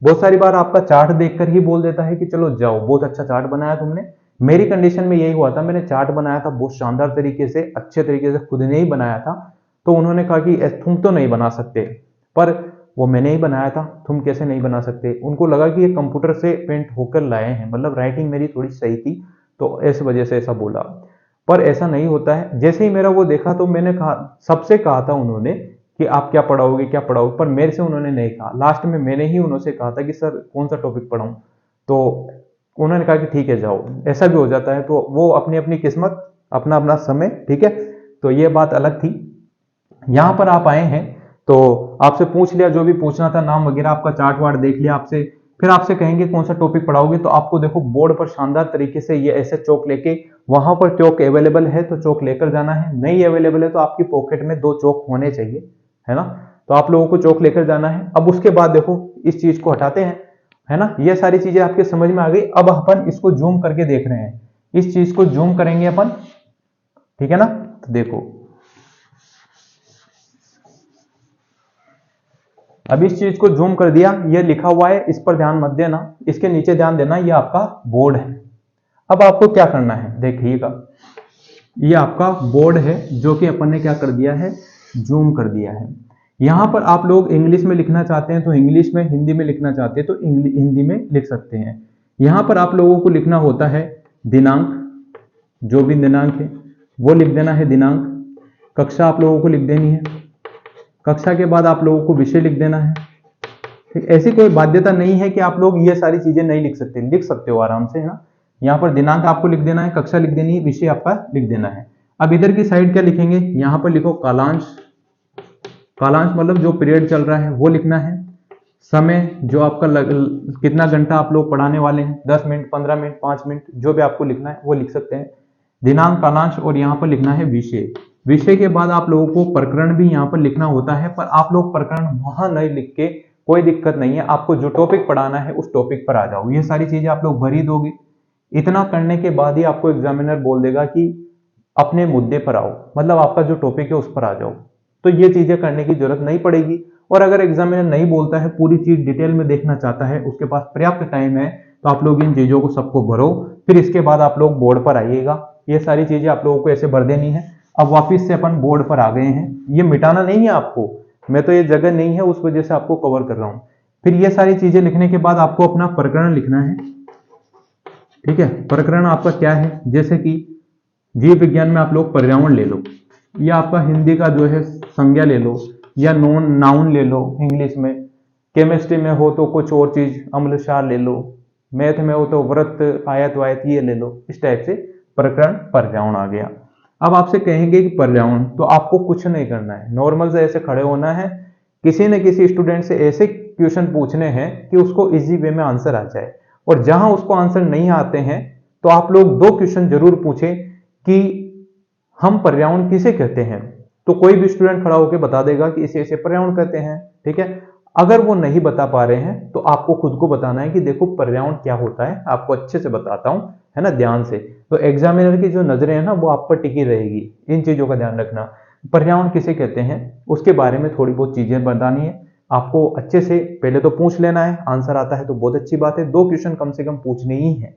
बहुत सारी बार आपका चार्ट देखकर ही बोल देता है कि चलो जाओ, बहुत अच्छा चार्ट बनाया तुमने। मेरी कंडीशन में यही हुआ था, मैंने चार्ट बनाया था बहुत शानदार तरीके से, अच्छे तरीके से खुद ने ही बनाया था। तो उन्होंने कहा कि तुम तो नहीं बना सकते, पर वो मैंने ही बनाया था, तुम कैसे नहीं बना सकते। उनको लगा कि ये कंप्यूटर से पेंट होकर लाए हैं, मतलब राइटिंग मेरी थोड़ी सही थी, तो इस वजह से ऐसा बोला। पर ऐसा नहीं होता है। जैसे ही मेरा वो देखा तो मैंने कहा, सबसे कहा था उन्होंने कि आप क्या पढ़ाओगे क्या पढ़ाओगे, पर मेरे से उन्होंने नहीं कहा। लास्ट में मैंने ही उन्होंने कहा था कि सर कौन सा टॉपिक पढ़ाऊं, तो उन्होंने कहा कि ठीक है जाओ। ऐसा भी हो जाता है, तो वो अपनी अपनी किस्मत, अपना अपना समय, ठीक है। तो ये बात अलग थी। यहां पर आप आए हैं तो आपसे पूछ लिया जो भी पूछना था, नाम वगैरह, आपका चार्ट वार्ट देख लिया आपसे, फिर आपसे कहेंगे कौन सा टॉपिक पढ़ाओगे। तो आपको देखो बोर्ड पर शानदार तरीके से ये ऐसे चौक लेके, वहां पर चौक अवेलेबल है तो चौक लेकर जाना है, नहीं अवेलेबल है तो आपकी पॉकेट में 2 चौक होने चाहिए, है ना। तो आप लोगों को चौक लेकर जाना है। अब उसके बाद देखो इस चीज को हटाते हैं, है ना, ये सारी चीजें आपके समझ में आ गई। अब अपन इसको जूम करके देख रहे हैं, इस चीज को जूम करेंगे अपन, ठीक है ना। तो देखो अब इस चीज को जूम कर दिया, ये लिखा हुआ है, इस पर ध्यान मत देना, इसके नीचे ध्यान देना, ये आपका बोर्ड है। अब आपको क्या करना है, देखिएगा, ये आपका बोर्ड है जो कि अपन ने क्या कर दिया है, जूम कर दिया है। यहां पर आप लोग इंग्लिश में लिखना चाहते हैं तो इंग्लिश में, हिंदी में लिखना चाहते हैं तो हिंदी में लिख सकते हैं। यहां पर आप लोगों को लिखना होता है दिनांक, जो भी दिनांक है वो लिख देना है दिनांक। कक्षा आप लोगों को लिख देनी है। कक्षा के बाद आप लोगों को विषय लिख देना है। ऐसी कोई बाध्यता नहीं है कि आप लोग ये सारी चीजें नहीं लिख सकते हो आराम से, है ना। यहाँ पर दिनांक आपको लिख देना है, कक्षा लिख देनी है, विषय आपका लिख देना है। अब इधर की साइड क्या लिखेंगे, यहाँ पर लिखो कालांश। कालांश मतलब जो पीरियड चल रहा है वो लिखना है। समय जो आपका कितना घंटा आप लोग पढ़ाने वाले हैं, 10 मिनट, 15 मिनट, 5 मिनट, जो भी आपको लिखना है वो लिख सकते हैं। दिनांक, कालांश और यहाँ पर लिखना है विषय। विषय के बाद आप लोगों को प्रकरण भी यहाँ पर लिखना होता है, पर आप लोग प्रकरण वहां नहीं लिख के, कोई दिक्कत नहीं है, आपको जो टॉपिक पढ़ाना है उस टॉपिक पर आ जाओ। ये सारी चीजें आप लोग भर ही दोगे। इतना करने के बाद ही आपको एग्जामिनर बोल देगा कि अपने मुद्दे पर आओ, मतलब आपका जो टॉपिक है उस पर आ जाओ। तो ये चीजें करने की जरूरत नहीं पड़ेगी। और अगर एग्जामिनर नहीं बोलता है, पूरी चीज डिटेल में देखना चाहता है, उसके पास पर्याप्त टाइम है, तो आप लोग इन चीजों को सबको भरो, फिर इसके बाद आप लोग बोर्ड पर आइएगा। ये सारी चीजें आप लोगों को ऐसे भर देनी है। अब वापिस से अपन बोर्ड पर आ गए हैं, ये मिटाना नहीं है आपको, मैं तो ये जगह नहीं है उस वजह से आपको कवर कर रहा हूं। फिर ये सारी चीजें लिखने के बाद आपको अपना प्रकरण लिखना है, ठीक है। प्रकरण आपका क्या है, जैसे कि जीव विज्ञान में आप लोग पर्यावरण ले लो, या आपका हिंदी का जो है संज्ञा ले लो, या नोन नाउन ले लो इंग्लिश में। केमिस्ट्री में हो तो कुछ और चीज, अम्ल क्षार ले लो। मैथ में हो तो व्रत, आयत वायत, ये ले लो। इस टाइप से प्रकरण पर्यावरण आ गया। अब आपसे कहेंगे कि पर्यावरण, तो आपको कुछ नहीं करना है, नॉर्मल से ऐसे खड़े होना है। किसी न किसी स्टूडेंट से ऐसे क्वेश्चन पूछने हैं कि उसको इजी वे में आंसर आ जाए, और जहां उसको आंसर नहीं आते हैं तो आप लोग 2 क्वेश्चन जरूर पूछें कि हम पर्यावरण किसे कहते हैं। तो कोई भी स्टूडेंट खड़ा होकर बता देगा कि इसे ऐसे पर्यावरण कहते हैं, ठीक है। अगर वो नहीं बता पा रहे हैं तो आपको खुद को बताना है कि देखो पर्यावरण क्या होता है, आपको अच्छे से बताता हूं, है ना, ध्यान से। तो एग्जामिनर की जो नजरें हैं ना, वो आप पर टिकी रहेगी। इन चीजों का ध्यान रखना। पर्यावरण किसे कहते हैं उसके बारे में थोड़ी बहुत चीजें बतानी है आपको। अच्छे से पहले तो पूछ लेना है, आंसर आता है तो बहुत अच्छी बात है। 2 क्वेश्चन कम से कम पूछने ही है।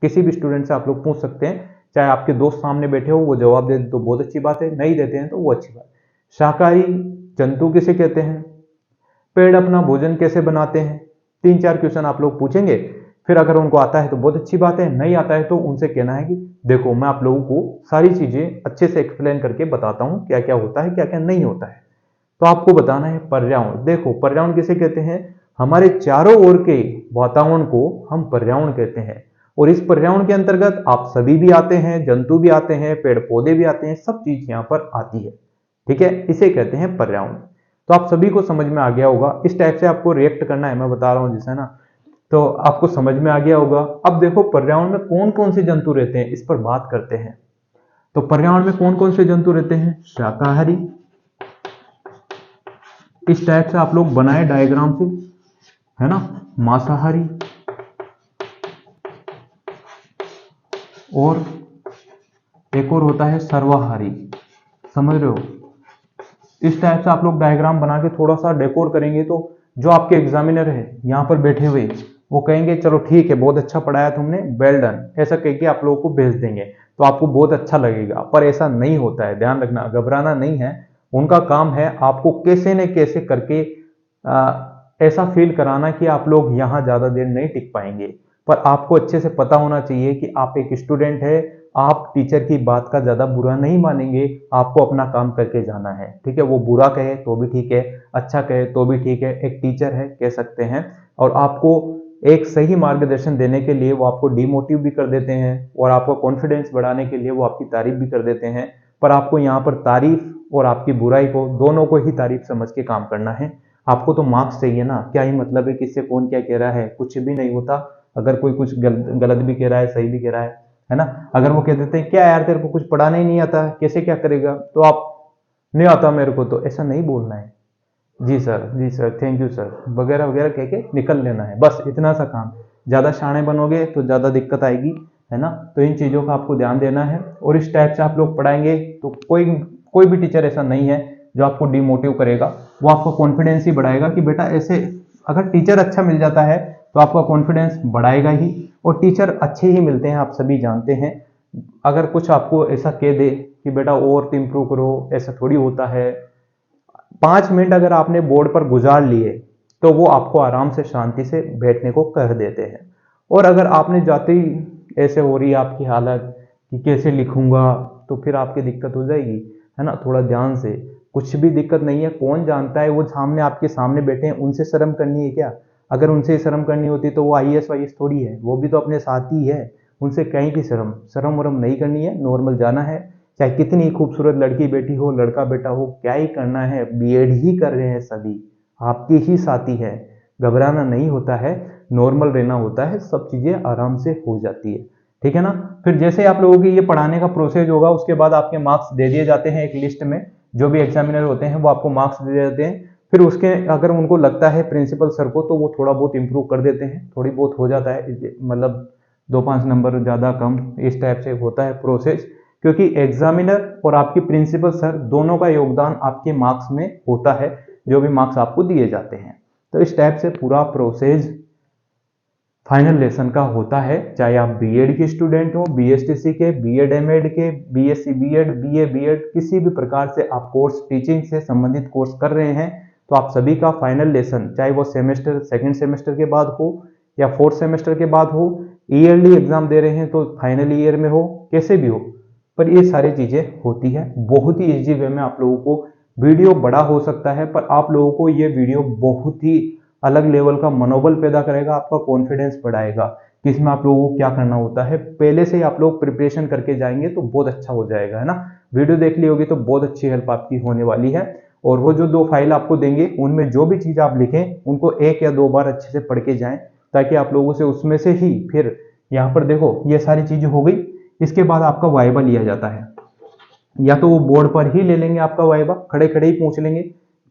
किसी भी स्टूडेंट से आप लोग पूछ सकते हैं, चाहे आपके दोस्त सामने बैठे हो, वो जवाब दे तो बहुत अच्छी बात है, नहीं देते हैं तो वो अच्छी बात। शाकाहारी जंतु किसे कहते हैं, पेड़ अपना भोजन कैसे बनाते हैं, 3-4 क्वेश्चन आप लोग पूछेंगे। फिर अगर उनको आता है तो बहुत अच्छी बात है, नहीं आता है तो उनसे कहना है कि देखो मैं आप लोगों को सारी चीजें अच्छे से एक्सप्लेन करके बताता हूं, क्या क्या होता है क्या क्या नहीं होता है। तो आपको बताना है पर्यावरण। देखो पर्यावरण किसे कहते हैं, हमारे चारों ओर के वातावरण को हम पर्यावरण कहते हैं। और इस पर्यावरण के अंतर्गत आप सभी भी आते हैं, जंतु भी आते हैं, पेड़ पौधे भी आते हैं, सब चीज यहाँ पर आती है, ठीक है। इसे कहते हैं पर्यावरण। तो आप सभी को समझ में आ गया होगा। इस टाइप से आपको रिएक्ट करना है, मैं बता रहा हूं जिसे ना, तो आपको समझ में आ गया होगा। अब देखो पर्यावरण में कौन कौन से जंतु रहते हैं, इस पर बात करते हैं। तो पर्यावरण में कौन कौन से जंतु रहते हैं, शाकाहारी। इस टाइप से आप लोग बनाए डायग्राम से, है ना, मांसाहारी, और एक और होता है सर्वाहारी। समझ रहे हो। इस टाइप से आप लोग डायग्राम बना के थोड़ा सा डेकोर करेंगे तो जो आपके एग्जामिनर है यहाँ पर बैठे हुए, वो कहेंगे चलो ठीक है, बहुत अच्छा पढ़ाया तुमने, वेल डन, ऐसा कह के आप लोगों को भेज देंगे, तो आपको बहुत अच्छा लगेगा। पर ऐसा नहीं होता है, ध्यान रखना, घबराना नहीं है। उनका काम है आपको कैसे न कैसे करके ऐसा फील कराना कि आप लोग यहाँ ज्यादा देर नहीं टिक पाएंगे। पर आपको अच्छे से पता होना चाहिए कि आप एक स्टूडेंट है, आप टीचर की बात का ज्यादा बुरा नहीं मानेंगे, आपको अपना काम करके जाना है, ठीक है। वो बुरा कहे तो भी ठीक है, अच्छा कहे तो भी ठीक है, एक टीचर है, कह सकते हैं। और आपको एक सही मार्गदर्शन देने के लिए वो आपको डिमोटिव भी कर देते हैं, और आपको कॉन्फिडेंस बढ़ाने के लिए वो आपकी तारीफ भी कर देते हैं। पर आपको यहाँ पर तारीफ और आपकी बुराई को, दोनों को ही तारीफ समझ के काम करना है। आपको तो मार्क्स चाहिए ना, क्या ही मतलब है किससे कौन क्या कह रहा है, कुछ भी नहीं होता। अगर कोई कुछ गलत भी कह रहा है, सही भी कह रहा है ना। अगर वो कह देते हैं क्या यार तेरे को कुछ पढ़ाना ही नहीं आता, कैसे क्या करेगा, तो आप नहीं आता मेरे को, तो ऐसा नहीं बोलना है, जी सर, थैंक यू सर, वगैरह वगैरह कह के निकल लेना है, बस इतना सा काम। ज्यादा शाणे बनोगे तो ज्यादा दिक्कत आएगी, है ना। तो इन चीजों का आपको ध्यान देना है। और इस टाइप से आप लोग पढ़ाएंगे तो कोई भी टीचर ऐसा नहीं है जो आपको डिमोटिव करेगा। वो आपका कॉन्फिडेंस ही बढ़ाएगा कि बेटा ऐसे, अगर टीचर अच्छा मिल जाता है तो आपका कॉन्फिडेंस बढ़ाएगा ही। और टीचर अच्छे ही मिलते हैं, आप सभी जानते हैं। अगर कुछ आपको ऐसा कह दे कि बेटा और इम्प्रूव करो, ऐसा थोड़ी होता है। 5 मिनट अगर आपने बोर्ड पर गुजार लिए तो वो आपको आराम से शांति से बैठने को कह देते हैं। और अगर आपने जाते ही ऐसे हो रही है आपकी हालत कि कैसे लिखूंगा, तो फिर आपकी दिक्कत हो जाएगी, है ना। थोड़ा ध्यान से कुछ भी दिक्कत नहीं है। कौन जानता है, वो सामने आपके सामने बैठे हैं, उनसे शर्म करनी है क्या? अगर उनसे शर्म करनी होती तो वो आईएएस वाईएएस थोड़ी है, वो भी तो अपने साथ ही है। उनसे कहीं की शर्म वरम नहीं करनी है, नॉर्मल जाना है। चाहे कितनी खूबसूरत लड़की बेटी हो, लड़का बेटा हो, क्या ही करना है, बीएड ही कर रहे हैं सभी, आपके ही साथी है। घबराना नहीं होता है, नॉर्मल रहना होता है, सब चीजें आराम से हो जाती है, ठीक है ना। फिर जैसे आप लोगों की ये पढ़ाने का प्रोसेस होगा, उसके बाद आपके मार्क्स दे दिए जाते हैं एक लिस्ट में। जो भी एग्जामिनर होते हैं वो आपको मार्क्स दे देते हैं। फिर उसके अगर उनको लगता है प्रिंसिपल सर को, तो वो थोड़ा बहुत इंप्रूव कर देते हैं, थोड़ी बहुत हो जाता है, मतलब 2-5 नंबर ज़्यादा कम, इस टाइप से होता है प्रोसेस। क्योंकि एग्जामिनर और आपकी प्रिंसिपल सर दोनों का योगदान आपके मार्क्स में होता है, जो भी मार्क्स आपको दिए जाते हैं। तो इस टाइप से पूरा प्रोसेस फाइनल लेसन का होता है। चाहे आप बीएड के स्टूडेंट हो, बीएसटीसी के, बीएड एमएड के, बीएससी बीएड, बीए बीएड, किसी भी प्रकार से आप कोर्स, टीचिंग से संबंधित कोर्स कर रहे हैं, तो आप सभी का फाइनल लेसन, चाहे वो सेमेस्टर, सेकंड सेमेस्टर के बाद हो या फोर्थ सेमेस्टर के बाद हो, ईयरली एग्जाम दे रहे हैं तो फाइनल ईयर में हो, कैसे भी हो, पर ये सारी चीजें होती है। बहुत ही इजी वे में आप लोगों को वीडियो बड़ा हो सकता है, पर आप लोगों को ये वीडियो बहुत ही अलग लेवल का मनोबल पैदा करेगा, आपका कॉन्फिडेंस बढ़ाएगा कि इसमें आप लोगों को क्या करना होता है। पहले से ही आप लोग प्रिपरेशन करके जाएंगे तो बहुत अच्छा हो जाएगा, है ना। वीडियो देख ली होगी तो बहुत अच्छी हेल्प आपकी होने वाली है। और वो जो 2 फाइल आपको देंगे, उनमें जो भी चीज आप लिखें, उनको 1 या 2 बार अच्छे से पढ़ के जाएं, ताकि आप लोगों से उसमें से ही फिर यहाँ पर देखो ये सारी चीजें हो गई। इसके बाद आपका वाइवा लिया जाता है, या तो वो बोर्ड पर ही ले लेंगे आपका वाइवा, खड़े खड़े ही पूछ लेंगे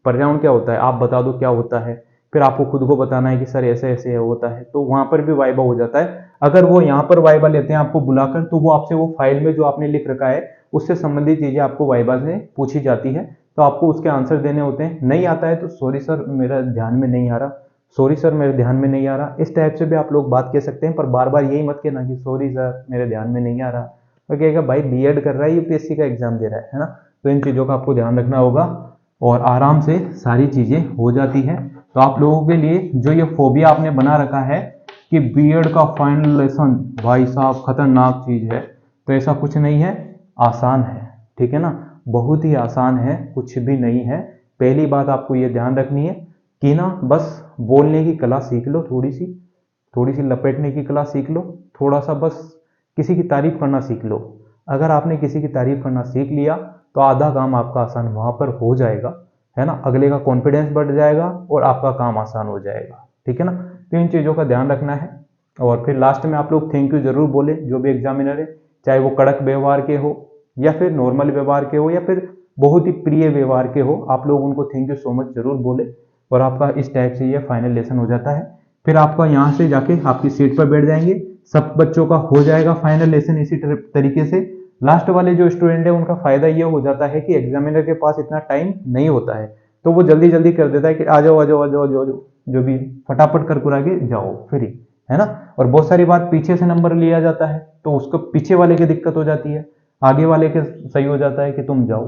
पर्यावरण क्या होता है, आप बता दो क्या होता है। फिर आपको खुद को बताना है कि सर ऐसे ऐसे होता है, तो वहां पर भी वाइवा हो जाता है। अगर वो यहाँ पर वाइवा लेते हैं आपको बुलाकर, तो वो आपसे वो फाइल में जो आपने लिख रखा है उससे संबंधित चीजें आपको वाइवा से पूछी जाती है, तो आपको उसके आंसर देने होते हैं। नहीं आता है तो सॉरी सर मेरा ध्यान में नहीं आ रहा, सॉरी सर मेरे ध्यान में नहीं आ रहा, इस टाइप से भी आप लोग बात कह सकते हैं। पर बार बार यही मत कहना कि सॉरी सर मेरे ध्यान में नहीं आ रहा, तो कहेगा भाई बीएड कर रहा है, यूपीएससी का एग्जाम दे रहा है ना। तो इन चीजों का आपको ध्यान रखना होगा और आराम से सारी चीजें हो जाती है। तो आप लोगों के लिए जो ये फोबिया आपने बना रखा है कि बीएड का फाइनल लेसन भाई साहब खतरनाक चीज है, तो ऐसा कुछ नहीं है, आसान है, ठीक है ना, बहुत ही आसान है, कुछ भी नहीं है। पहली बात आपको ये ध्यान रखनी है कि ना बस बोलने की कला सीख लो, थोड़ी सी लपेटने की कला सीख लो, थोड़ा सा बस किसी की तारीफ करना सीख लो। अगर आपने किसी की तारीफ करना सीख लिया तो आधा काम आपका आसान वहां पर हो जाएगा, है ना। अगले का कॉन्फिडेंस बढ़ जाएगा और आपका काम आसान हो जाएगा, ठीक है ना। तो इन चीजों का ध्यान रखना है। और फिर लास्ट में आप लोग थैंक यू जरूर बोले, जो भी एग्जामिनर है, चाहे वो कड़क व्यवहार के हो या फिर नॉर्मल व्यवहार के हो या फिर बहुत ही प्रिय व्यवहार के हो, आप लोग उनको थैंक यू सो मच जरूर बोले। और आपका इस टाइप से ये फाइनल लेसन हो जाता है। फिर आपका यहाँ से जाके आपकी सीट पर बैठ जाएंगे, सब बच्चों का हो जाएगा फाइनल लेसन इसी तरीके से। लास्ट वाले जो स्टूडेंट है उनका फायदा ये हो जाता है कि एग्जामिनर के पास इतना टाइम नहीं होता है, तो वो जल्दी जल्दी कर देता है कि आ जाओ आ जाओ आ जाओ, जो भी फटाफट कर कुरा के जाओ फ्री, है ना। और बहुत सारी बात पीछे से नंबर लिया जाता है, तो उसको पीछे वाले की दिक्कत हो जाती है, आगे वाले के सही हो जाता है कि तुम जाओ,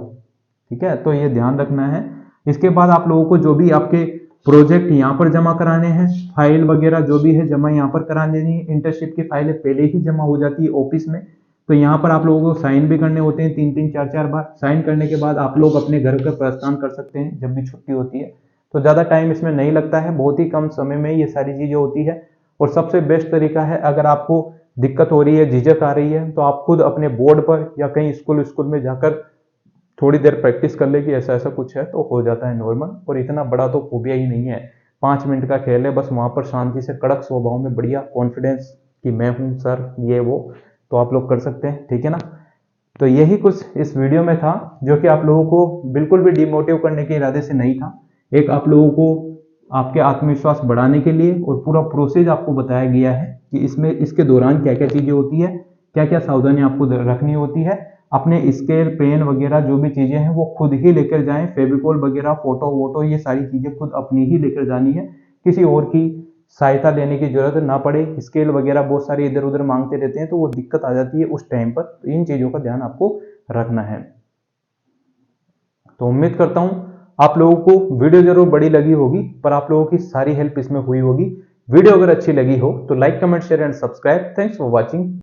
ठीक है। तो ये ध्यान रखना है। इसके बाद आप लोगों को जो भी आपके प्रोजेक्ट यहाँ पर जमा कराने हैं, फाइल वगैरह जो भी है जमा यहाँ पर करा देनी है। इंटर्नशिप की फाइलें पहले ही जमा हो जाती है ऑफिस में, तो यहाँ पर आप लोगों को साइन भी करने होते हैं 3-3 4-4 बार। साइन करने के बाद आप लोग अपने घर का प्रस्थान कर सकते हैं जब भी छुट्टी होती है। तो ज़्यादा टाइम इसमें नहीं लगता है, बहुत ही कम समय में ये सारी चीज़ें होती है। और सबसे बेस्ट तरीका है, अगर आपको दिक्कत हो रही है, झिझक आ रही है, तो आप खुद अपने बोर्ड पर या कहीं स्कूल में जाकर थोड़ी देर प्रैक्टिस कर ले कि ऐसा ऐसा कुछ है, तो हो जाता है नॉर्मल। और इतना बड़ा तो फोबिया ही नहीं है, 5 मिनट का खेल है, बस वहां पर शांति से कड़क स्वभाव में बढ़िया कॉन्फिडेंस कि मैं हूं सर ये वो, तो आप लोग कर सकते हैं, ठीक है ना। तो यही कुछ इस वीडियो में था, जो कि आप लोगों को बिल्कुल भी डिमोटिव करने के इरादे से नहीं था। एक आप लोगों को आपके आत्मविश्वास बढ़ाने के लिए और पूरा प्रोसेस आपको बताया गया है कि इसमें इसके दौरान क्या क्या चीजें होती है, क्या क्या सावधानी आपको रखनी होती है। अपने स्केल पेन वगैरह जो भी चीजें हैं वो खुद ही लेकर जाएं, फेविकोल वगैरह, फोटो वोटो, ये सारी चीजें खुद अपनी ही लेकर जानी है, किसी और की सहायता लेने की जरूरत ना पड़े। स्केल वगैरह बहुत सारे इधर उधर मांगते रहते हैं, तो वो दिक्कत आ जाती है उस टाइम पर, तो इन चीजों का ध्यान आपको रखना है। तो उम्मीद करता हूं आप लोगों को वीडियो जरूर बड़ी लगी होगी, पर आप लोगों की सारी हेल्प इसमें हुई होगी। वीडियो अगर अच्छी लगी हो तो like comment share and subscribe. Thanks for watching.